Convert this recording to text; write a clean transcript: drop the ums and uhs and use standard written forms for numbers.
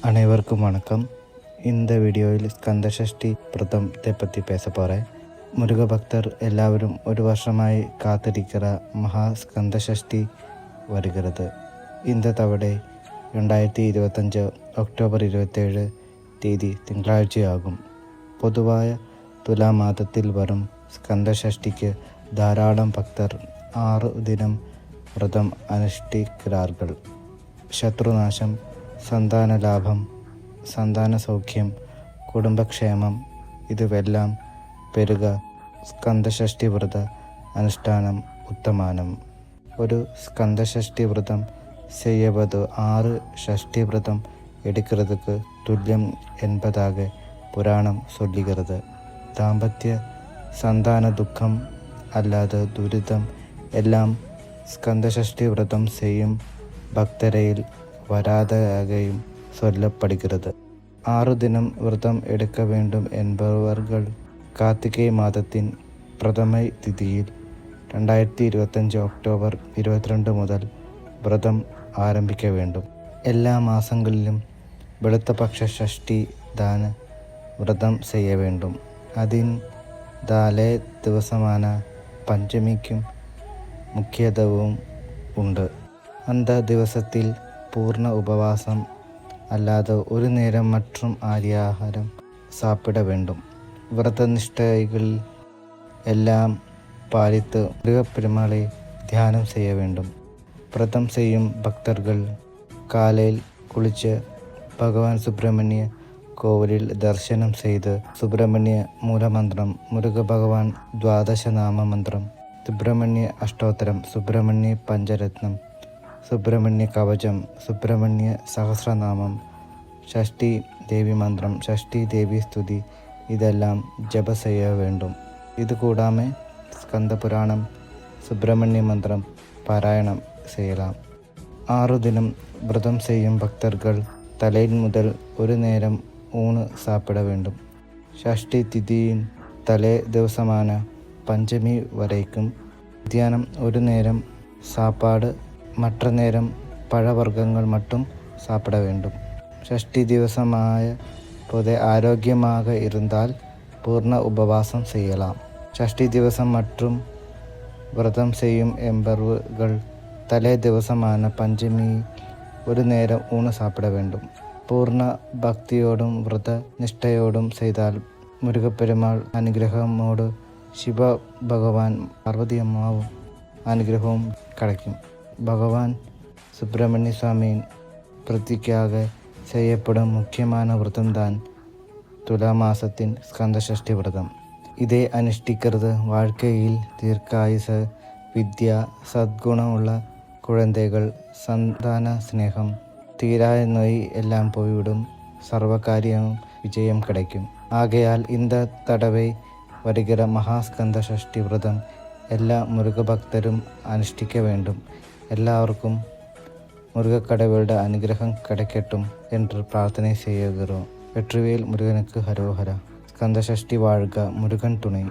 அனைவருக்கும் வணக்கம். இந்த வீடியோவில் ஸ்கந்த சஷ்டி விரதத்தை பற்றி பேச போகிறேன். முருக பக்தர் எல்லாவரும் ஒரு வருஷமாய் காத்திருக்கிற மகா ஸ்கந்த சஷ்டி வருகிறது. இந்த தவணை 2025 ഒക്ടോബർ 27 തീയതി തിങ്കളാഴ്ചയാകും. പൊതുവായ തുലാ മാസത്തിൽ വരും സ്കന്ദഷഷ്ടിക്ക് ധാരാളം ഭക്തർ 6 ദിനം വ്രതം അനുഷ്ഠിക്കാറുകൾ. ശത്രുനാശം, സന്താന ലാഭം, സന്താന സൗഖ്യം, കുടുംബക്ഷേമം ഇതുവെല്ലാം പെരുക സ്കന്ദഷഷ്ടി വ്രത അനുഷ്ഠാനം ഉത്തമാനം. ഒരു സ്കന്ദഷഷ്ടി വ്രതം செய்யவது 6 ஷஷ்டி விரதம் எடுக்கிறதுக்கு துல்லியம் என்பதாக புராணம் சொல்லுகிறது. தாம்பத்திய சந்தான துக்கம் அல்லாத துரிதம் எல்லாம் ஸ்கந்தசஷ்டி விரதம் செய்யும் பக்தரையில் வராதகையும் சொல்லப்படுகிறது. 6 தினம் விரதம் எடுக்க வேண்டும் என்பவர்கள் கார்த்திகை மாதத்தின் பிரதமை திதியில் 2025 ഒക്ടോബർ 22 മുതൽ വ്രതം ആരംഭിക്ക வேண்டும். എല്ലാ മാസങ്ങളിലും വെളുത്തപക്ഷ ഷഷ്ടി ദാന വ്രതം ചെയ്യ வேண்டும். അതിന് തലേ ദിവസமான പഞ്ചമിക്കും മുഖ്യത്വവും ഉണ്ട്. அந்த ദിവസത്തിൽ പൂർണ്ണ ഉപവാസം അല്ലാതെ ഒരു നേരം மற்றும் ആഹാരം சாப்பிட வேண்டும். വ്രതനിഷ്ഠകൾ എല്ലാം പാലിത്ത് മുരുകപ്പെരുമാളെ ധ്യാനം ചെയ്യ வேண்டும். വ്രതം ചെയ്യും ഭക്തர்கள் കാലയിൽ കുളിച്ച് ഭഗവാൻ സുബ്രഹ്മണ്യ കോവിലിൽ ദർശനം ചെയ്ത് സുബ്രഹ്മണ്യ മൂലമന്ത്രം, മുരുക ഭഗവാൻ ദ്വാദശനാമ മന്ത്രം, സുബ്രഹ്മണ്യ അഷ്ടോത്തരം, സുബ്രഹ്മണ്യ പഞ്ചരത്നം, സുബ്രഹ്മണ്യ കവചം, സുബ്രഹ്മണ്യ സഹസ്രനാമം, ഷഷ്ടി ദേവി മന്ത്രം, ഷഷ്ടി ദേവി സ്തുതി ഇതെല്ലാം ജപ ചെയ്യ வேண்டும். ഇത് കൂടാതെ സ്കന്ദപുരാണം, സുബ്രഹ്മണ്യ മന്ത്രം പാരായണം ചെയ്യலாம். 6 ദിനം വ്രതം ചെയ്യും ഭക്തர்கள் തലയിൽ മുതൽ ഒരു നേരം ഊണ് സാപ്പിട வேண்டும். ഷഷ്ടി തിഥിயின் തലേ ദിവസமான പഞ്ചമി വരയ്ക്കും മധ്യാഹ്നം ഒരു നേരം சாப்பாடு, மற்ற நேரம் பழவர்க்கங்கள் மட்டும் சாப்பிட வேண்டும். ஷஷ்டி ദിവസമായ போதே ஆரோக்கியமாக இருந்தால் பூர்ண உபவாசம் செய்யலாம். ஷஷ்டி ദിവസം மற்றும் വ്രതം செய்யும் என்பவர்கள் തലേ ദിവസமான പഞ്ചമി ഒരു നേരം ഊണ് സാപ്പിട வேண்டும். പൂർണ്ണ ഭക്തിയോടും വ്രതനിഷ്ഠയോടും ചെയ്താൽ മുരുകപ്പെരുമാൾ അനുഗ്രഹമോട് ശിവ ഭഗവാൻ പാർവതി അമ്മാവും അനുഗ്രഹവും கிடைக்கும். ഭഗവാൻ സുബ്രഹ്മണ്യ സ്വാമിயின் பிரதிக்காக செய்யப்படும் முக்கியமான விரதம் தான் துலாமாசத்தின் ஸ்கந்தசஷ்டி விரதம். இதை അനുഷ്ഠിக்கிறது வாழ்க்கையில் தீர்க்காயுசு, வித்யா, சத்குணமுள்ள குழந்தைகள், சந்தான ஸ்நேகம், தீராய நோய் எல்லாம் போய்விடும், சர்வகாரியமும் விஜயம் கிடைக்கும். ஆகையால் இந்த தடவை வருகிற மகாஸ்கந்த சஷ்டி விரதம் എല്ലാ മുരുകഭക്തരും അനുഷ്ഠിക്ക வேண்டும். എല്ലാവർക്കും മുരുകക്കടവുകളുടെ അനുഗ്രഹം கிடைக்கட்டும் என்று பிரார்த்தனை செய்கிறோம். வெற்றிவேல் முருகனுக்கு ஹரோஹரா. ஸ்கந்தசஷ்டி வாழ்க, முருகன் துணை.